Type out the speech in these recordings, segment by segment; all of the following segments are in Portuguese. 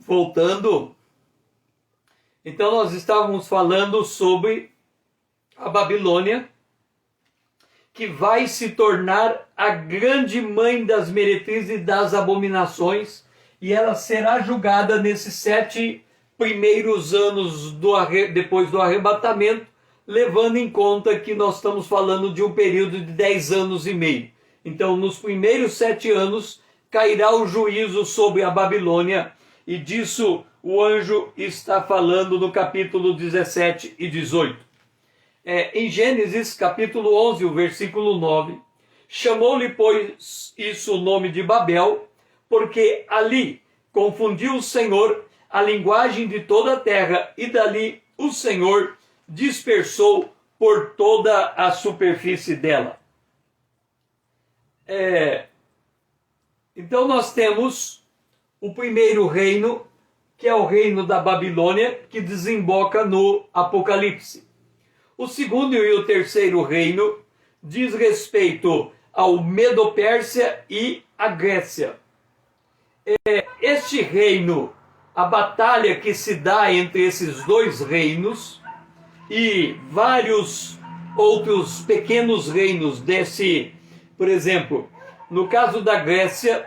voltando, então nós estávamos falando sobre a Babilônia, que vai se tornar a grande mãe das meretrizes e das abominações, e ela será julgada nesses 7 primeiros anos depois do arrebatamento, levando em conta que nós estamos falando de um período de 10 anos e meio. Então, nos primeiros 7 anos, cairá o juízo sobre a Babilônia, e disso o anjo está falando no capítulo 17 e 18. Em Gênesis capítulo 11, o versículo 9, chamou-lhe, pois, isso o nome de Babel, porque ali confundiu o Senhor a linguagem de toda a terra, e dali o Senhor dispersou por toda a superfície dela. Então nós temos o primeiro reino, que é o reino da Babilônia, que desemboca no Apocalipse. O segundo e o terceiro reino diz respeito ao Medo-Pérsia e à Grécia. Este reino, a batalha que se dá entre esses dois reinos e vários outros pequenos reinos desse, por exemplo, no caso da Grécia,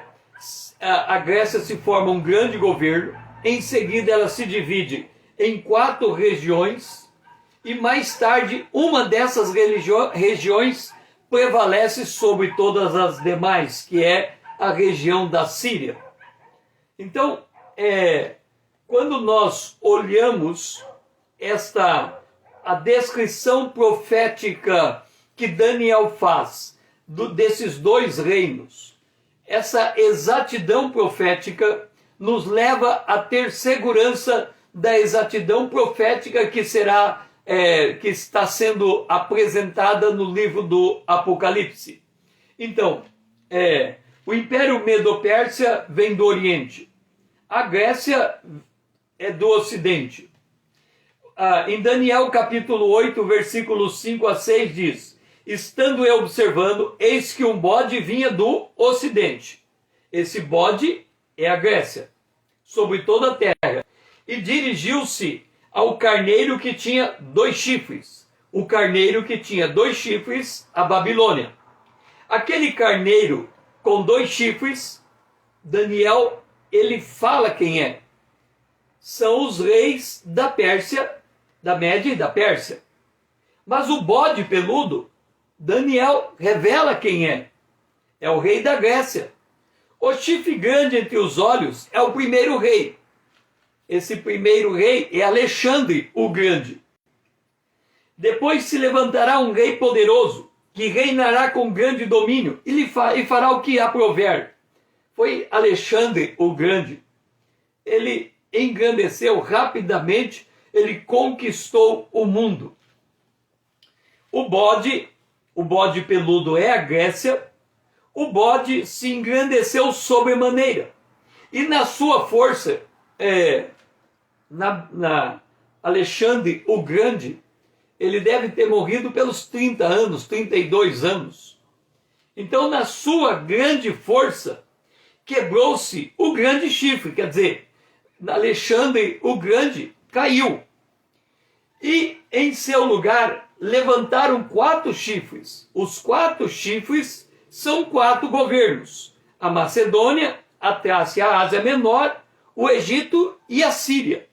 a Grécia se forma um grande governo, em seguida ela se divide em 4 regiões, e mais tarde uma dessas regiões prevalece sobre todas as demais, que é a região da Síria. Então, quando nós olhamos a descrição profética que Daniel faz desses dois reinos, essa exatidão profética nos leva a ter segurança da exatidão profética que está sendo apresentada no livro do Apocalipse. Então, o Império Medo-Pérsia vem do Oriente. A Grécia é do Ocidente. Em Daniel capítulo 8, versículos 5 a 6 diz: estando eu observando, eis que um bode vinha do Ocidente. Esse bode é a Grécia, sobre toda a terra. E dirigiu-se ao carneiro que tinha 2 chifres. O carneiro que tinha 2 chifres, a Babilônia. Aquele carneiro com 2 chifres, Daniel, ele fala quem é. São os reis da Pérsia, da Média e da Pérsia. Mas o bode peludo, Daniel revela quem é. É o rei da Grécia. O chifre grande entre os olhos é o primeiro rei. Esse primeiro rei é Alexandre o Grande. Depois se levantará um rei poderoso, que reinará com grande domínio, e fará o que aprouver. Foi Alexandre o Grande. Ele engrandeceu rapidamente, ele conquistou o mundo. O bode peludo é a Grécia. O bode se engrandeceu sobremaneira. E na sua força, Alexandre o Grande, ele deve ter morrido pelos 30 anos, 32 anos. Então, na sua grande força, quebrou-se o grande chifre, quer dizer, Alexandre o Grande caiu. E em seu lugar levantaram 4 chifres. Os 4 chifres são 4 governos: a Macedônia, a Trácia, a Ásia Menor, o Egito e a Síria.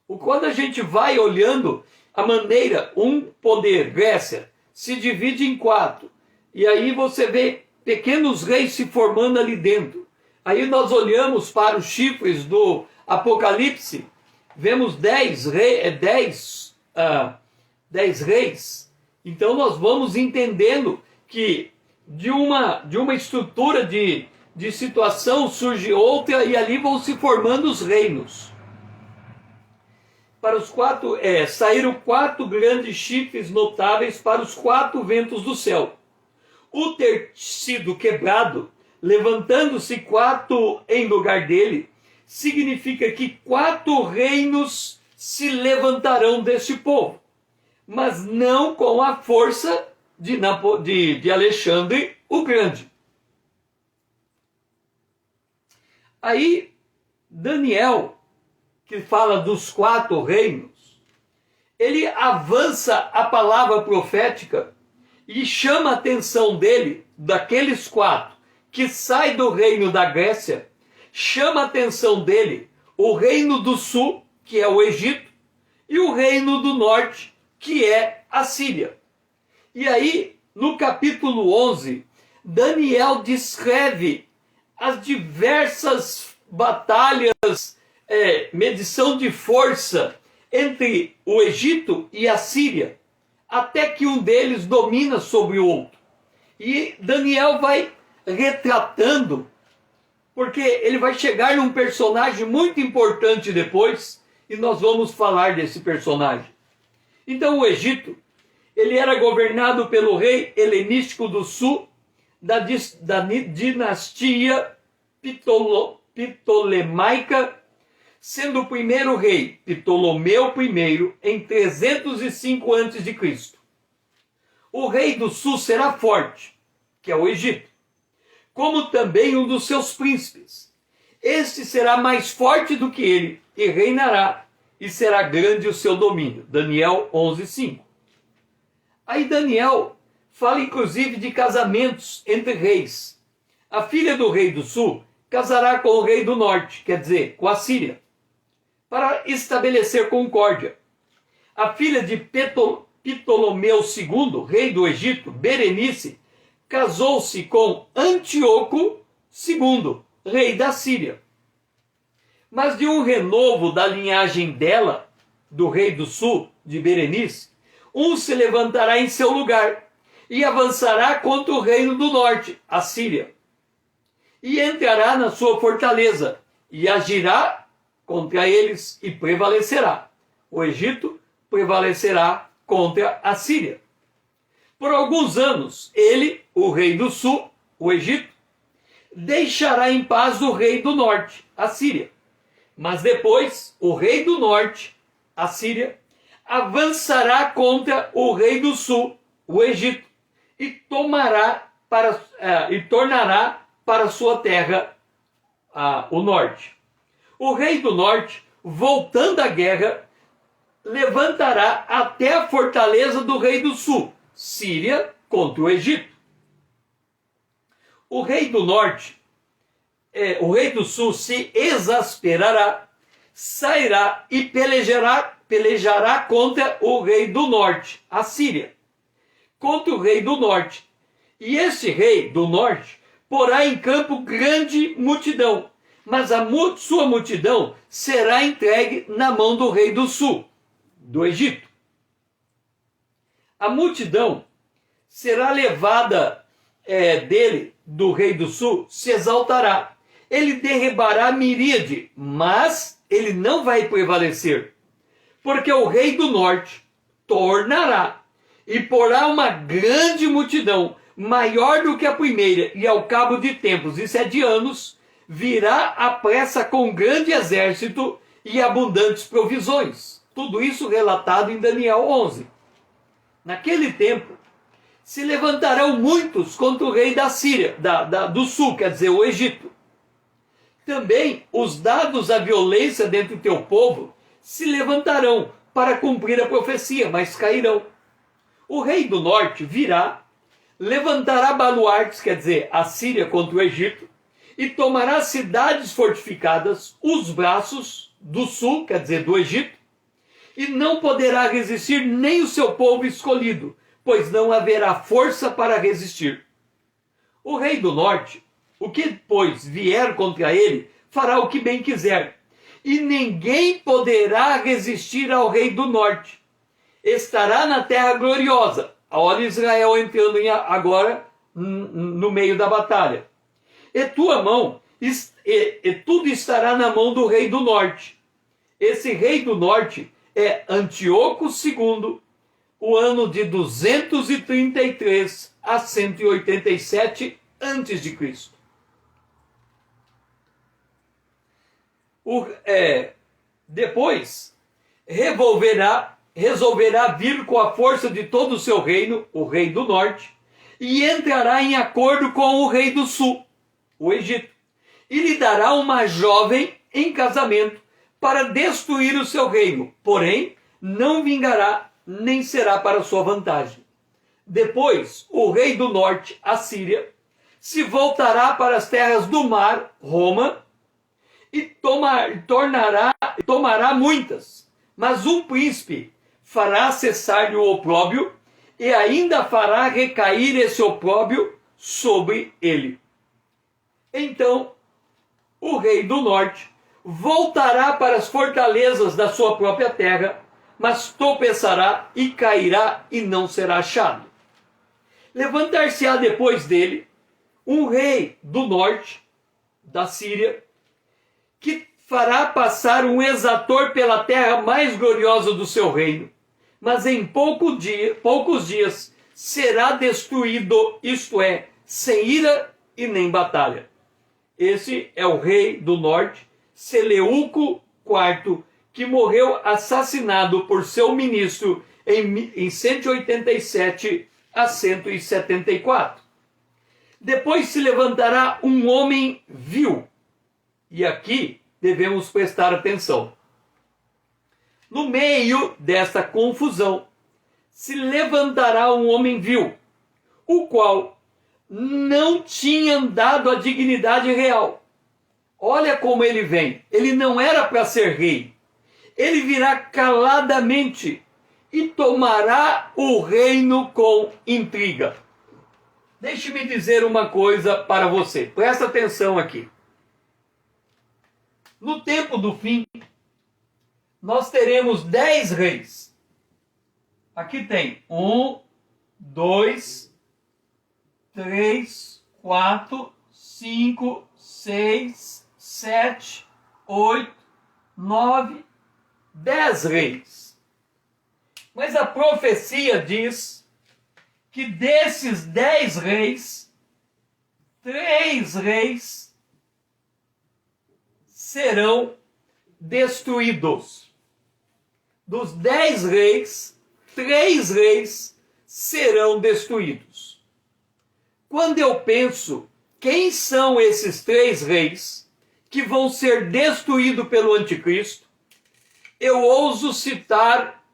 Quando a gente vai olhando a maneira, um poder, Grécia, se divide em 4. E aí você vê pequenos reis se formando ali dentro. Aí nós olhamos para os chifres do Apocalipse, vemos 10 reis. Então nós vamos entendendo que de uma estrutura de situação surge outra, e ali vão se formando os reinos. Para os 4, saíram 4 grandes chifres notáveis para os 4 ventos do céu. O ter sido quebrado, levantando-se 4 em lugar dele, significa que 4 reinos se levantarão deste povo, mas não com a força de Alexandre o Grande. Aí Daniel, que fala dos 4 reinos, ele avança a palavra profética e chama a atenção dele, daqueles 4, que sai do reino da Grécia, chama a atenção dele o reino do sul, que é o Egito, e o reino do norte, que é a Síria. E aí, no capítulo 11, Daniel descreve as diversas batalhas, medição de força entre o Egito e a Síria, até que um deles domina sobre o outro. E Daniel vai retratando, porque ele vai chegar num personagem muito importante depois, e nós vamos falar desse personagem. Então o Egito, ele era governado pelo rei helenístico do sul, da dinastia ptolemaica, sendo o primeiro rei Ptolomeu I em 305 a.C. O rei do sul será forte, que é o Egito, como também um dos seus príncipes. Este será mais forte do que ele e reinará, e será grande o seu domínio. Daniel 11:5. Aí Daniel fala inclusive de casamentos entre reis. A filha do rei do sul casará com o rei do norte, quer dizer, com a Síria, para estabelecer concórdia. A filha de Ptolomeu II, rei do Egito, Berenice, casou-se com Antíoco II, rei da Síria. Mas de um renovo da linhagem dela, do rei do sul, de Berenice, um se levantará em seu lugar e avançará contra o reino do norte, a Síria, e entrará na sua fortaleza e agirá contra eles e prevalecerá. O Egito prevalecerá contra a Síria. Por alguns anos, ele, o rei do sul, o Egito, deixará em paz o rei do norte, a Síria. Mas depois, o rei do norte, a Síria, avançará contra o rei do sul, o Egito, e tornará para sua terra o norte. O rei do norte, voltando da guerra, levantará até a fortaleza do rei do sul, Síria, contra o Egito. O rei do norte, o rei do sul se exasperará, sairá e pelejará contra o rei do norte, a Síria, contra o rei do norte. E este rei do norte porá em campo grande multidão, mas a sua multidão será entregue na mão do rei do sul, do Egito. A multidão será levada dele, do rei do sul, se exaltará. Ele derribará a miríade, mas ele não vai prevalecer, porque o rei do norte tornará e porá uma grande multidão, maior do que a primeira, e ao cabo de tempos, isso é de anos, virá à pressa com grande exército e abundantes provisões. Tudo isso relatado em Daniel 11. Naquele tempo, se levantarão muitos contra o rei da Síria, do sul, quer dizer, o Egito. Também os dados à violência dentro do teu povo se levantarão para cumprir a profecia, mas cairão. O rei do norte virá, levantará baluartes, quer dizer, a Síria contra o Egito, e tomará cidades fortificadas, os braços do sul, quer dizer, do Egito, e não poderá resistir nem o seu povo escolhido, pois não haverá força para resistir. O rei do norte, o que, pois, vier contra ele, fará o que bem quiser, e ninguém poderá resistir ao rei do norte. Estará na terra gloriosa. Olha Israel entrando agora no meio da batalha. E tua mão, e tudo estará na mão do rei do norte. Esse rei do norte é Antíoco II, o ano de 233 a 187 a.C. Depois, resolverá vir com a força de todo o seu reino, o rei do norte, e entrará em acordo com o rei do sul, o Egito, e lhe dará uma jovem em casamento para destruir o seu reino, porém não vingará, nem será para sua vantagem. Depois, o rei do norte, a Síria, se voltará para as terras do mar, Roma, e tomará muitas. Mas um príncipe fará cessar-lhe o opróbrio e ainda fará recair esse opróbrio sobre ele. Então, o rei do norte voltará para as fortalezas da sua própria terra, mas tropeçará e cairá e não será achado. Levantar-se-á depois dele um rei do norte, da Síria, que fará passar um exator pela terra mais gloriosa do seu reino, mas em poucos dias será destruído, isto é, sem ira e nem batalha. Esse é o rei do norte, Seleuco IV, que morreu assassinado por seu ministro em 187 a 174. Depois se levantará um homem vil. E aqui devemos prestar atenção. No meio desta confusão, se levantará um homem vil, o qual não tinha andado a dignidade real. Olha como ele vem. Ele não era para ser rei. Ele virá caladamente e tomará o reino com intriga. Deixe-me dizer uma coisa para você. Presta atenção aqui. No tempo do fim, nós teremos 10 reis. Aqui tem 1, 2, 3, 4, 5, 6, 7, 8, 9, 10 reis. Mas a profecia diz que desses 10 reis, 3 reis serão destruídos. Dos 10 reis, 3 reis serão destruídos. Quando eu penso quem são esses 3 reis que vão ser destruídos pelo anticristo, eu ouso citar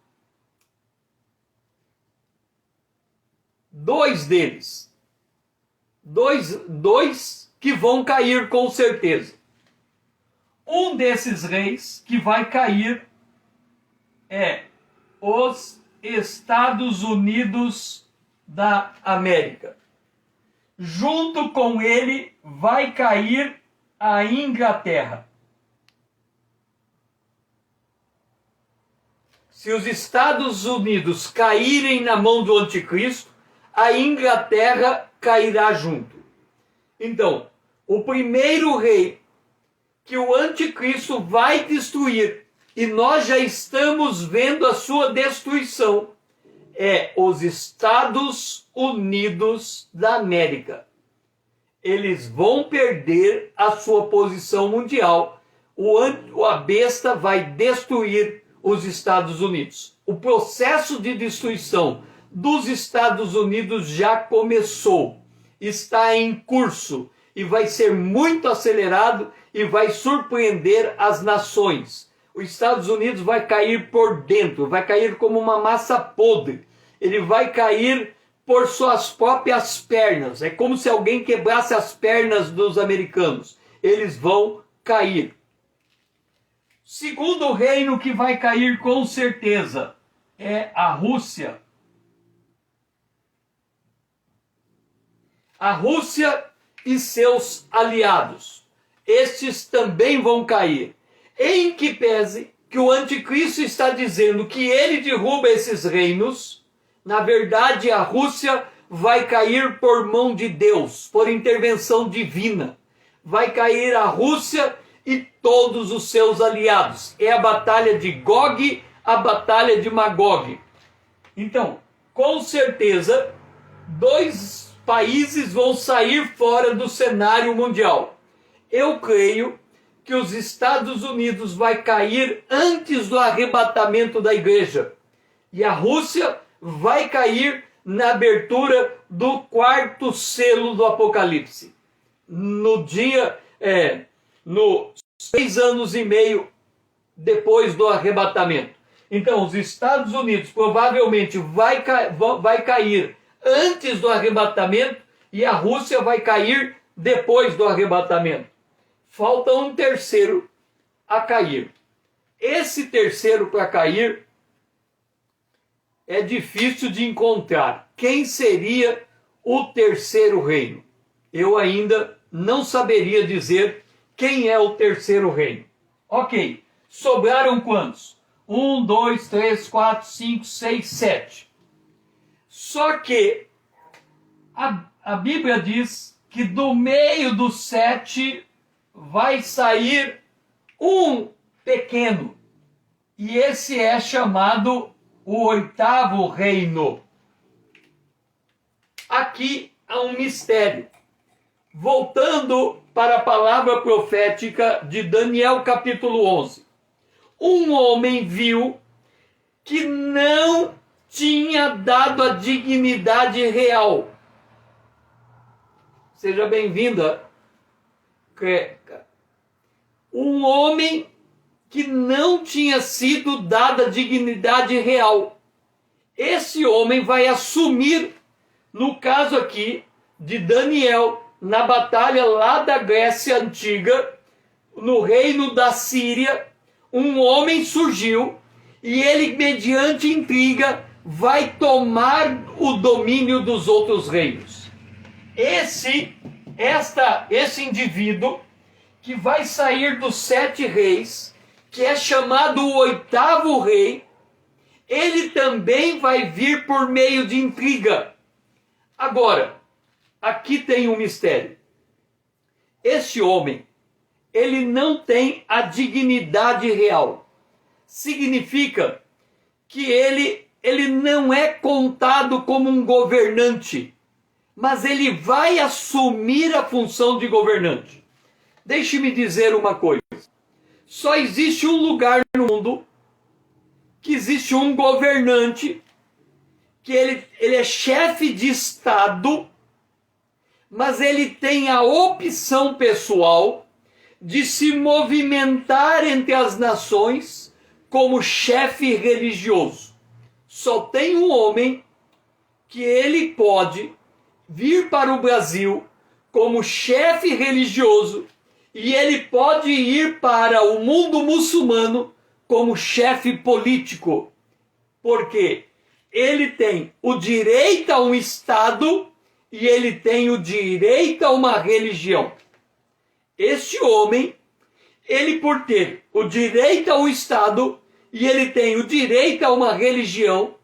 2 deles. Dois que vão cair com certeza. Um desses reis que vai cair é os Estados Unidos da América. Junto com ele vai cair a Inglaterra. Se os Estados Unidos caírem na mão do anticristo, a Inglaterra cairá junto. Então, o primeiro rei que o anticristo vai destruir, e nós já estamos vendo a sua destruição, é os Estados Unidos da América. Eles vão perder a sua posição mundial. A besta vai destruir os Estados Unidos. O processo de destruição dos Estados Unidos já começou, está em curso e vai ser muito acelerado e vai surpreender as nações. Os Estados Unidos vai cair por dentro, vai cair como uma massa podre. Ele vai cair por suas próprias pernas. É como se alguém quebrasse as pernas dos americanos. Eles vão cair. Segundo reino que vai cair com certeza é a Rússia. A Rússia e seus aliados. Estes também vão cair. Em que pese que o anticristo está dizendo que ele derruba esses reinos, na verdade a Rússia vai cair por mão de Deus, por intervenção divina. Vai cair a Rússia e todos os seus aliados. É a batalha de Gog, a batalha de Magog. Então, com certeza, 2 países vão sair fora do cenário mundial. Eu creio que os Estados Unidos vai cair antes do arrebatamento da igreja. E a Rússia vai cair na abertura do 4º selo do Apocalipse. No 6 anos e meio depois do arrebatamento. Então, os Estados Unidos provavelmente vai cair antes do arrebatamento e a Rússia vai cair depois do arrebatamento. Falta um terceiro a cair. Esse terceiro para cair é difícil de encontrar. Quem seria o terceiro reino? Eu ainda não saberia dizer quem é o terceiro reino. Ok, sobraram quantos? 1, 2, 3, 4, 5, 6, 7. Só que a Bíblia diz que do meio dos 7 vai sair um pequeno. E esse é chamado o oitavo reino. Aqui há um mistério. Voltando para a palavra profética de Daniel capítulo 11. Um homem viu que não tinha dado a dignidade real. Seja bem-vinda. Um homem que não tinha sido dada a dignidade real. Esse homem vai assumir, no caso aqui de Daniel, na batalha lá da Grécia Antiga, no reino da Síria, um homem surgiu e ele, mediante intriga, vai tomar o domínio dos outros reinos. Esse indivíduo que vai sair dos 7 reis, que é chamado o oitavo rei, ele também vai vir por meio de intriga. Agora, aqui tem um mistério. Esse homem, ele não tem a dignidade real. Significa que ele não é contado como um governante, mas ele vai assumir a função de governante. Deixe-me dizer uma coisa. Só existe um lugar no mundo que existe um governante, que ele é chefe de Estado, mas ele tem a opção pessoal de se movimentar entre as nações como chefe religioso. Só tem um homem que ele pode vir para o Brasil como chefe religioso e ele pode ir para o mundo muçulmano como chefe político. Porque ele tem o direito a um Estado e ele tem o direito a uma religião. Este homem, ele por ter o direito ao Estado e ele tem o direito a uma religião,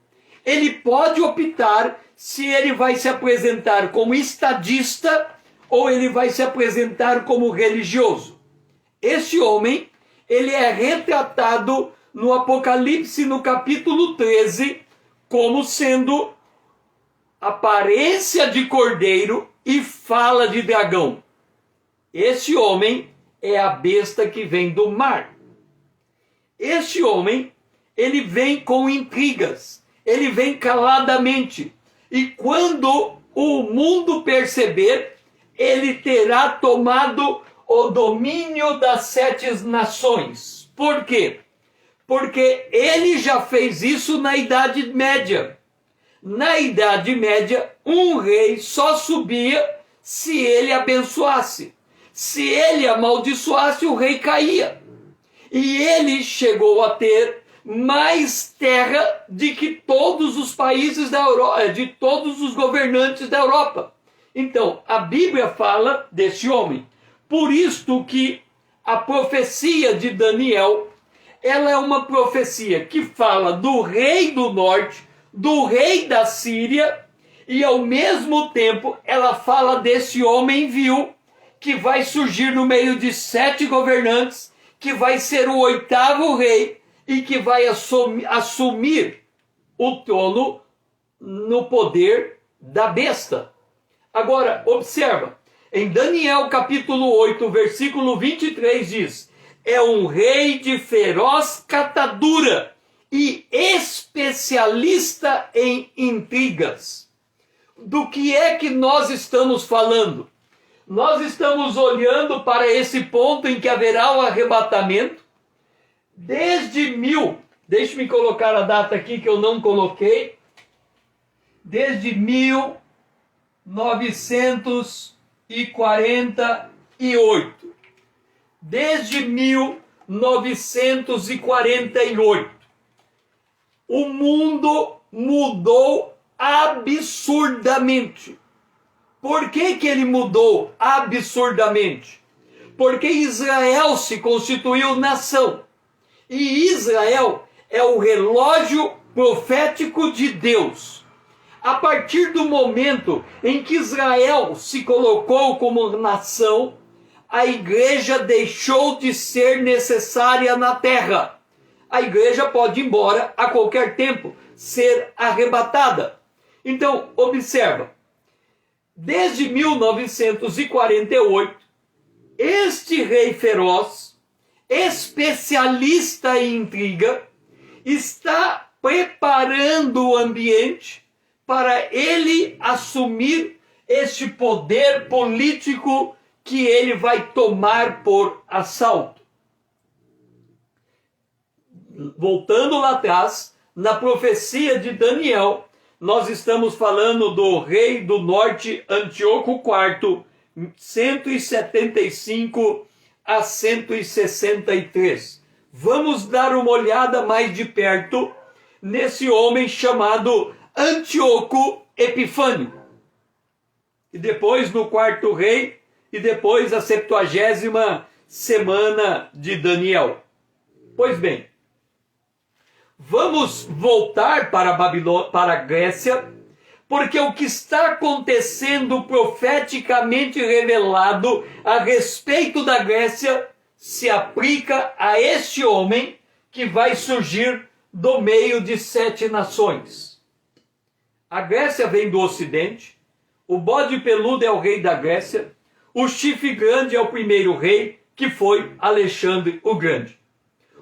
ele pode optar se ele vai se apresentar como estadista ou ele vai se apresentar como religioso. Este homem, ele é retratado no Apocalipse, no capítulo 13, como sendo aparência de cordeiro e fala de dragão. Este homem é a besta que vem do mar. Este homem, ele vem com intrigas, ele vem caladamente. E quando o mundo perceber, ele terá tomado o domínio das 7 nações. Por quê? Porque ele já fez isso na Idade Média. Na Idade Média, um rei só subia se ele abençoasse. Se ele amaldiçoasse, o rei caía. E ele chegou a ter mais terra de que todos os países da Europa, de todos os governantes da Europa. Então, a Bíblia fala desse homem. Por isto que a profecia de Daniel, ela é uma profecia que fala do rei do norte, do rei da Síria, e ao mesmo tempo ela fala desse homem vil que vai surgir no meio de 7 governantes, que vai ser o oitavo rei e que vai assumir o trono no poder da besta. Agora, observa, em Daniel capítulo 8, versículo 23 diz: é um rei de feroz catadura e especialista em intrigas. Do que é que nós estamos falando? Nós estamos olhando para esse ponto em que haverá o arrebatamento. Deixe-me colocar a data aqui que eu não coloquei, desde 1948. Desde 1948, o mundo mudou absurdamente. Por que que ele mudou absurdamente? Porque Israel se constituiu nação. E Israel é o relógio profético de Deus. A partir do momento em que Israel se colocou como nação, a igreja deixou de ser necessária na terra. A igreja pode ir embora a qualquer tempo, ser arrebatada. Então, observa. Desde 1948, este rei feroz, especialista em intriga, está preparando o ambiente para ele assumir este poder político que ele vai tomar por assalto. Voltando lá atrás, na profecia de Daniel, nós estamos falando do rei do norte, Antíoco IV, 175 a 163. Vamos dar uma olhada mais de perto nesse homem chamado Antíoco Epifânio. E depois no quarto rei, e depois a 70ª semana de Daniel. Pois bem, vamos voltar para a Grécia, porque o que está acontecendo profeticamente revelado a respeito da Grécia se aplica a este homem que vai surgir do meio de 7 nações. A Grécia vem do ocidente, o bode peludo é o rei da Grécia, o chifre grande é o primeiro rei, que foi Alexandre o Grande.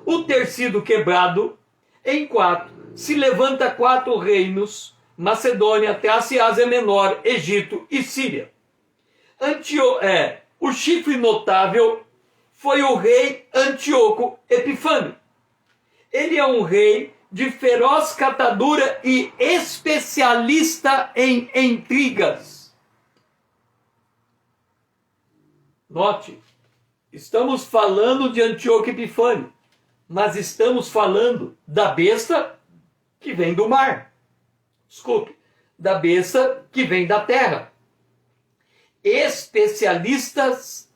O ter sido quebrado em 4, se levanta 4 reinos: Macedônia, Trácia e Ásia Menor, Egito e Síria. O chifre notável foi o rei Antíoco Epifânio. Ele é um rei de feroz catadura e especialista em intrigas. Note, estamos falando de Antíoco Epifânio, mas estamos falando da besta que vem do mar. Desculpe, da besta que vem da terra. Especialistas,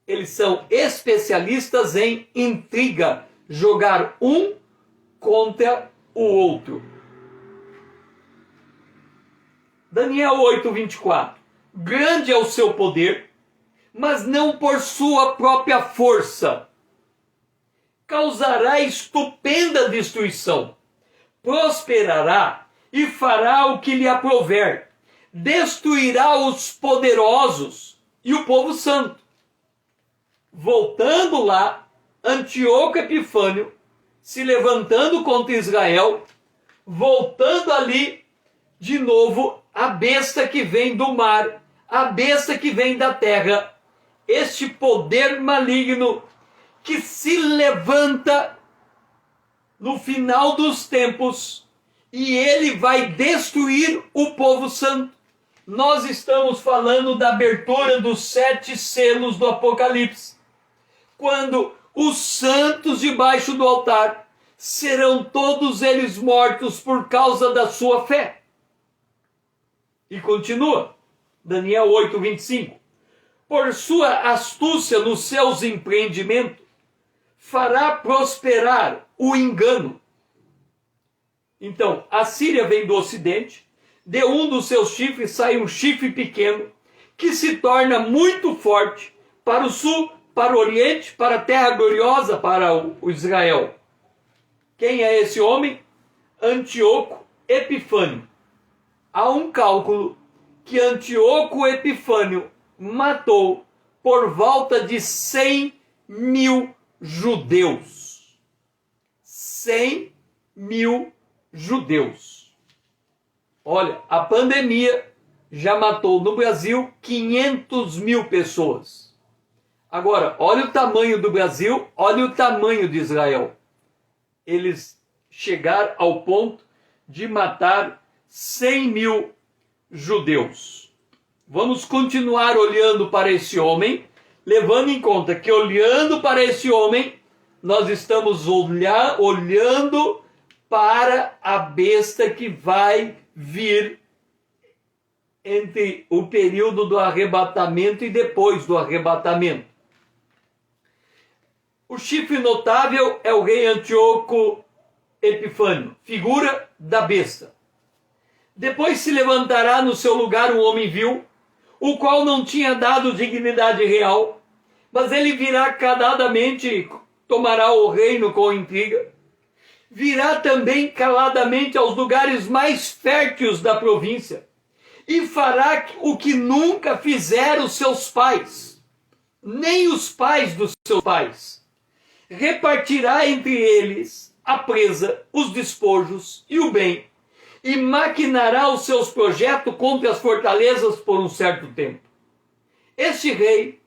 eles são especialistas em intriga, jogar um contra o outro. Daniel 8:24. Grande é o seu poder, mas não por sua própria força. Causará estupenda destruição, prosperará e fará o que lhe aprouver, destruirá os poderosos e o povo santo. Voltando lá, Antíoco Epifânio se levantando contra Israel, voltando ali de novo a besta que vem do mar, a besta que vem da terra, este poder maligno que se levanta no final dos tempos e ele vai destruir o povo santo. Nós estamos falando da abertura dos 7 selos do Apocalipse, quando os santos debaixo do altar serão todos eles mortos por causa da sua fé. E continua, Daniel 8:25. Por sua astúcia nos seus empreendimentos, fará prosperar o engano. Então, a Síria vem do ocidente, de um dos seus chifres sai um chifre pequeno, que se torna muito forte para o sul, para o oriente, para a terra gloriosa, para o Israel. Quem é esse homem? Antíoco Epifânio. Há um cálculo que Antíoco Epifânio matou por volta de 100.000 judeus. 100.000 judeus. Olha, a pandemia já matou no Brasil 500.000 pessoas. Agora, olha o tamanho do Brasil, olha o tamanho de Israel. Eles chegaram ao ponto de matar 100 mil judeus. Vamos continuar olhando para esse homem, levando em conta que olhando para esse homem, nós estamos olhando para a besta que vai vir entre o período do arrebatamento e depois do arrebatamento. O chifre notável é o rei Antíoco Epifânio, figura da besta. Depois se levantará no seu lugar um homem vil, o qual não tinha dado dignidade real, mas ele virá caladamente e tomará o reino com intriga. Virá também caladamente aos lugares mais férteis da província, e fará o que nunca fizeram seus pais, nem os pais dos seus pais. Repartirá entre eles a presa, os despojos e o bem, e maquinará os seus projetos contra as fortalezas por um certo tempo. Este rei,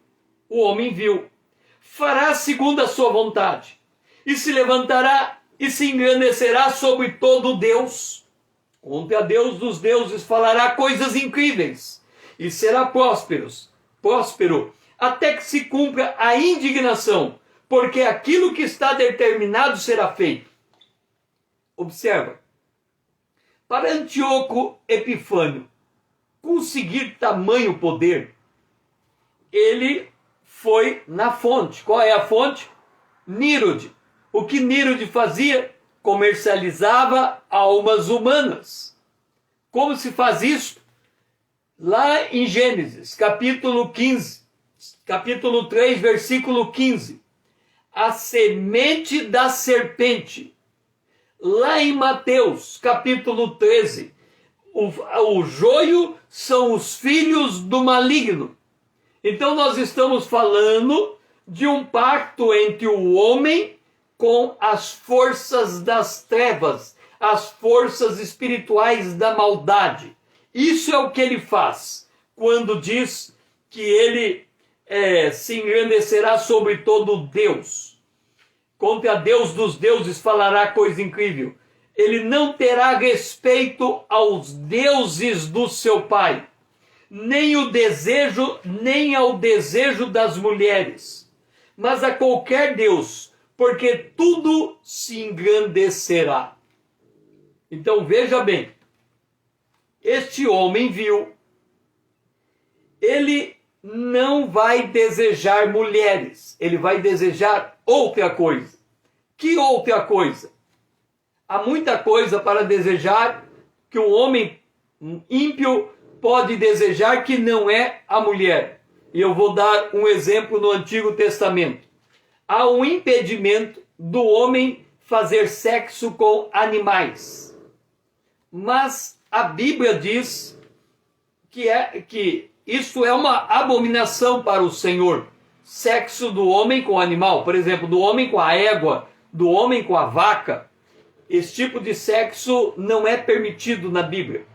o homem vil, fará segundo a sua vontade, e se levantará e se engrandecerá sobre todo Deus. Contra Deus dos deuses falará coisas incríveis, e será próspero, até que se cumpra a indignação, porque aquilo que está determinado será feito. Observa, para Antíoco Epifânio conseguir tamanho poder, ele foi na fonte. Qual é a fonte? Nírode. O que Nírode fazia? Comercializava almas humanas. Como se faz isso? Lá em Gênesis, capítulo 15, capítulo 3, versículo 15. A semente da serpente. Lá em Mateus, capítulo 13, o joio são os filhos do maligno. Então nós estamos falando de um pacto entre o homem com as forças das trevas, as forças espirituais da maldade. Isso é o que ele faz quando diz que ele se engrandecerá sobre todo Deus. Contra Deus dos deuses falará coisa incrível. Ele não terá respeito aos deuses do seu pai, nem ao desejo das mulheres, mas a qualquer Deus, porque tudo se engrandecerá. Então veja bem, este homem vil, ele não vai desejar mulheres, ele vai desejar outra coisa. Que outra coisa? Há muita coisa para desejar que um homem ímpio pode desejar que não é a mulher. E eu vou dar um exemplo no Antigo Testamento. Há um impedimento do homem fazer sexo com animais. Mas a Bíblia diz que isso é uma abominação para o Senhor. Sexo do homem com o animal, por exemplo, do homem com a égua, do homem com a vaca. Esse tipo de sexo não é permitido na Bíblia.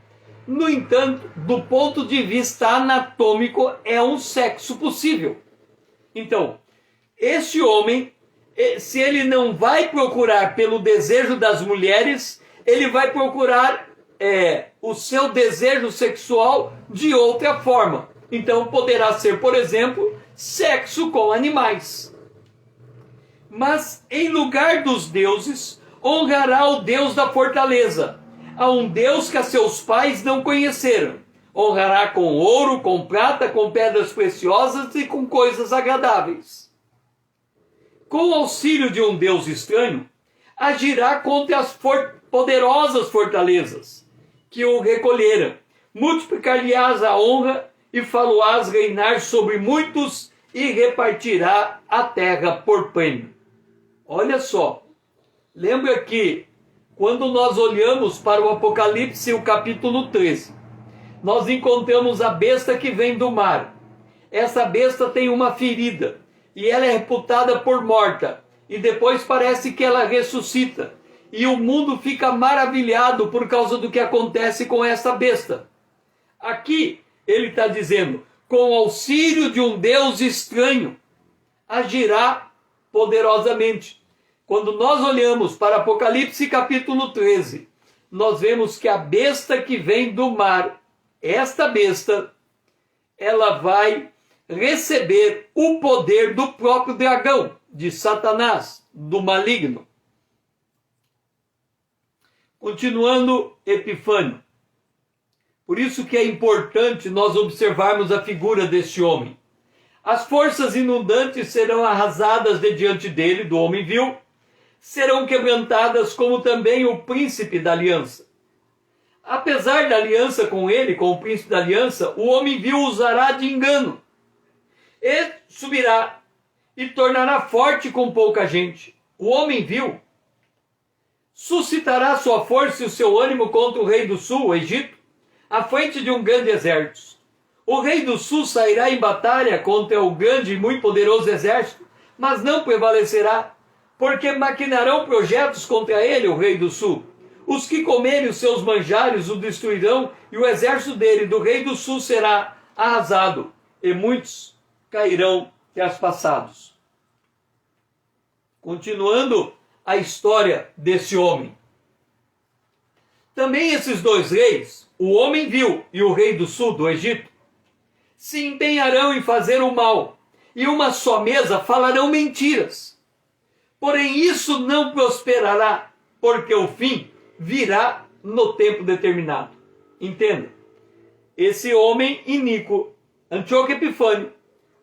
No entanto, do ponto de vista anatômico, é um sexo possível. Então, esse homem, se ele não vai procurar pelo desejo das mulheres, ele vai procurar o seu desejo sexual de outra forma. Então, poderá ser, por exemplo, sexo com animais. Mas, em lugar dos deuses, honrará o Deus da fortaleza, a um Deus que a seus pais não conheceram. Honrará com ouro, com prata, com pedras preciosas e com coisas agradáveis. Com o auxílio de um Deus estranho, agirá contra as poderosas fortalezas que o recolheram. Multiplicar-lhe-ás a honra e faloás reinar sobre muitos e repartirá a terra por prêmio. Olha só, lembra que quando nós olhamos para o Apocalipse, o capítulo 13, nós encontramos a besta que vem do mar. Essa besta tem uma ferida e ela é reputada por morta. E depois parece que ela ressuscita. E o mundo fica maravilhado por causa do que acontece com essa besta. Aqui ele está dizendo, com o auxílio de um Deus estranho. agirá poderosamente. Quando nós olhamos para Apocalipse capítulo 13, nós vemos que a besta que vem do mar, esta besta, ela vai receber o poder do próprio dragão, de Satanás, do maligno. Continuando, Epifânio. Por isso que é importante nós observarmos a figura deste homem. As forças inundantes serão arrasadas de diante dele, do homem vil, serão quebrantadas como também o príncipe da aliança. Apesar da aliança com ele, com o príncipe da aliança, o homem vil usará de engano. E subirá e tornará forte com pouca gente. O homem vil suscitará sua força e o seu ânimo contra o rei do sul, o Egito, à frente de um grande exército. O rei do sul sairá em batalha contra o grande e muito poderoso exército, mas não prevalecerá, porque maquinarão projetos contra ele, o rei do sul. Os que comerem os seus manjares o destruirão, e o exército dele, do rei do sul, será arrasado, e muitos cairão traspassados. Continuando a história desse homem. Também esses dois reis, o homem vil e o rei do sul, do Egito, se empenharão em fazer o mal, e uma só mesa falarão mentiras. Porém isso não prosperará, porque o fim virá no tempo determinado. Entenda, esse homem iníquo, Antíoco Epifânio,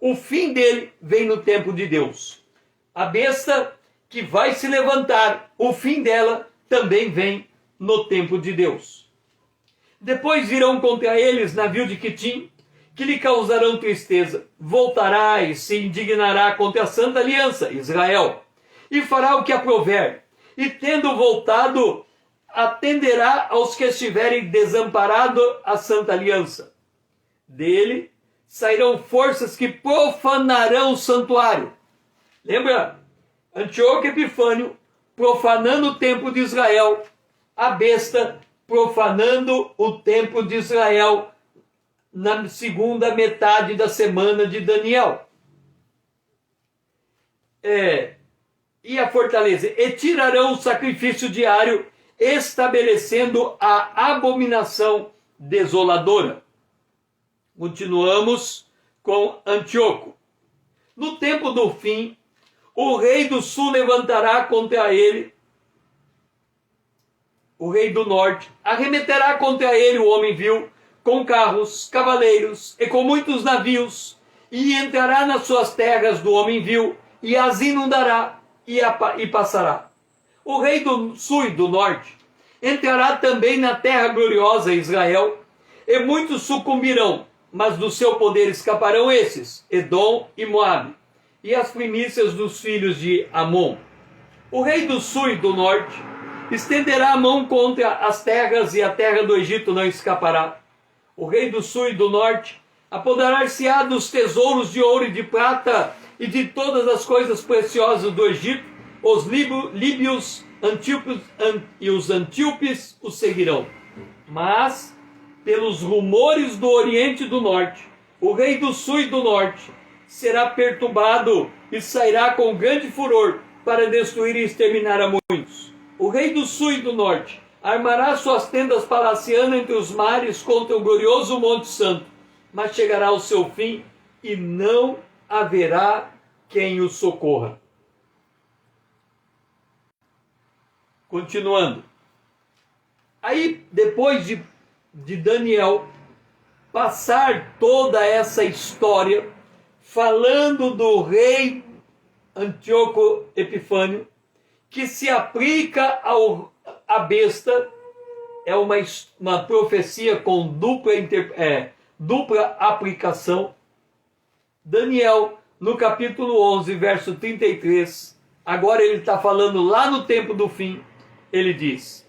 o fim dele vem no tempo de Deus. A besta que vai se levantar, o fim dela também vem no tempo de Deus. Depois virão contra eles navios de Quitim, que lhe causarão tristeza. Voltará e se indignará contra a Santa Aliança, Israel, e fará o que aprouver. E tendo voltado, atenderá aos que estiverem desamparados a Santa Aliança. Dele sairão forças que profanarão o santuário. Lembra? Antíoco Epifânio profanando o templo de Israel. A besta profanando o templo de Israel na segunda metade da semana de Daniel. E a fortaleza. E tirarão o sacrifício diário, estabelecendo a abominação desoladora. Continuamos com Antíoco. No tempo do fim, o rei do sul levantará contra ele, o rei do norte, arremeterá contra ele o homem vil, com carros, cavaleiros e com muitos navios, e entrará nas suas terras do homem vil, e as inundará e passará. O rei do sul e do norte entrará também na terra gloriosa Israel, e muitos sucumbirão, mas do seu poder escaparão esses, Edom e Moabe, e as primícias dos filhos de Amon. O rei do sul e do norte estenderá a mão contra as terras, e a terra do Egito não escapará. O rei do sul e do norte apoderar-se-á dos tesouros de ouro e de prata, e de todas as coisas preciosas do Egito. Os líbios e os antíopes o seguirão. Mas, pelos rumores do oriente e do norte, o rei do sul e do norte será perturbado e sairá com grande furor para destruir e exterminar a muitos. O rei do sul e do norte armará suas tendas palacianas entre os mares contra o glorioso Monte Santo, mas chegará ao seu fim e não haverá quem o socorra. Continuando. Aí, depois de Daniel passar toda essa história, falando do rei Antíoco Epifânio, que se aplica à besta, é uma profecia com dupla aplicação. Daniel, no capítulo 11, verso 33, agora ele está falando lá no tempo do fim, ele diz: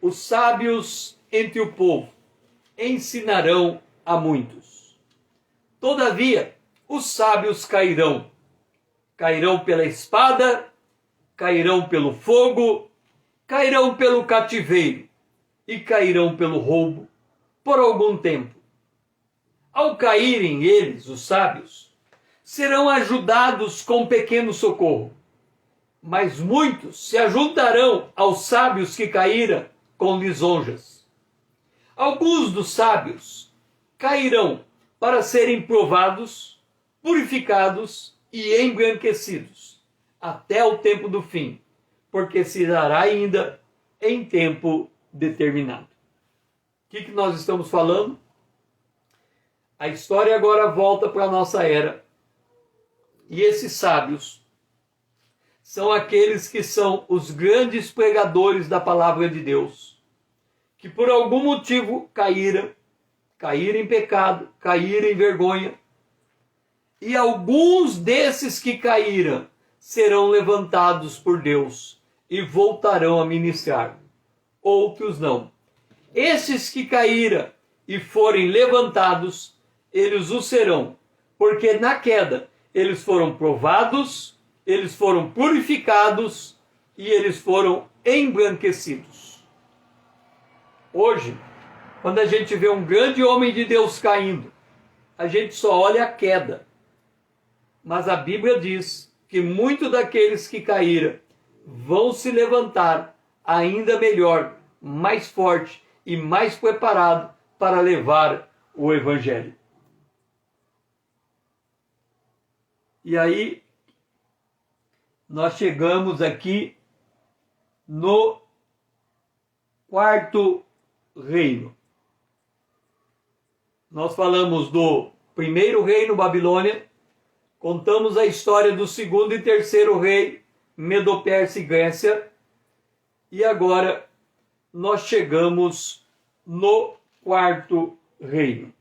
os sábios entre o povo ensinarão a muitos. Todavia, os sábios cairão pela espada, cairão pelo fogo, cairão pelo cativeiro e cairão pelo roubo por algum tempo. Ao caírem eles, os sábios, serão ajudados com pequeno socorro, mas muitos se ajuntarão aos sábios que caíram com lisonjas. Alguns dos sábios cairão para serem provados, purificados e embranquecidos, até o tempo do fim, porque se dará ainda em tempo determinado. O que nós estamos falando? A história agora volta para a nossa era. E esses sábios são aqueles que são os grandes pregadores da palavra de Deus, que por algum motivo caíram em pecado, caíram em vergonha. E alguns desses que caíram serão levantados por Deus e voltarão a ministrar. Outros não. Esses que caíram e forem levantados, eles o serão, porque na queda eles foram provados, eles foram purificados e eles foram embranquecidos. Hoje, quando a gente vê um grande homem de Deus caindo, a gente só olha a queda. Mas a Bíblia diz que muitos daqueles que caíram vão se levantar ainda melhor, mais forte e mais preparado para levar o Evangelho. E aí, nós chegamos aqui no quarto reino. Nós falamos do primeiro reino, Babilônia, contamos a história do segundo e terceiro rei, Medo-Pérsia e Grécia, e agora nós chegamos no quarto reino.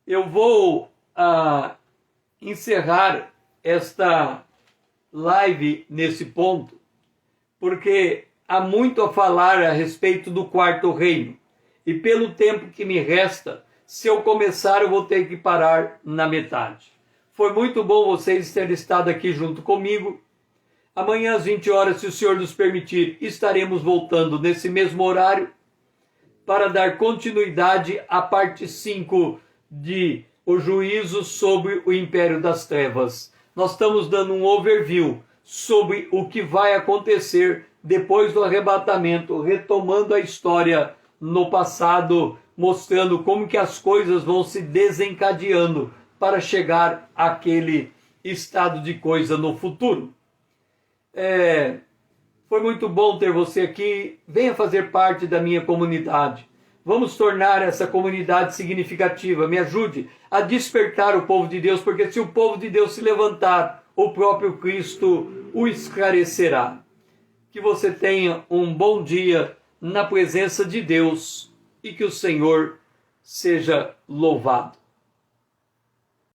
Eu vou encerrar esta live nesse ponto, porque há muito a falar a respeito do quarto reino, e pelo tempo que me resta, se eu começar eu vou ter que parar na metade. Foi muito bom vocês terem estado aqui junto comigo. Amanhã às 20 horas, se o Senhor nos permitir, estaremos voltando nesse mesmo horário para dar continuidade à parte 5 de O Juízo sobre o Império das Trevas. Nós estamos dando um overview sobre o que vai acontecer depois do arrebatamento, retomando a história no passado, mostrando como que as coisas vão se desencadeando para chegar àquele estado de coisa no futuro. Foi muito bom ter você aqui. Venha fazer parte da minha comunidade. Vamos tornar essa comunidade significativa. Me ajude a despertar o povo de Deus, porque se o povo de Deus se levantar, o próprio Cristo o esclarecerá. Que você tenha um bom dia na presença de Deus e que o Senhor seja louvado.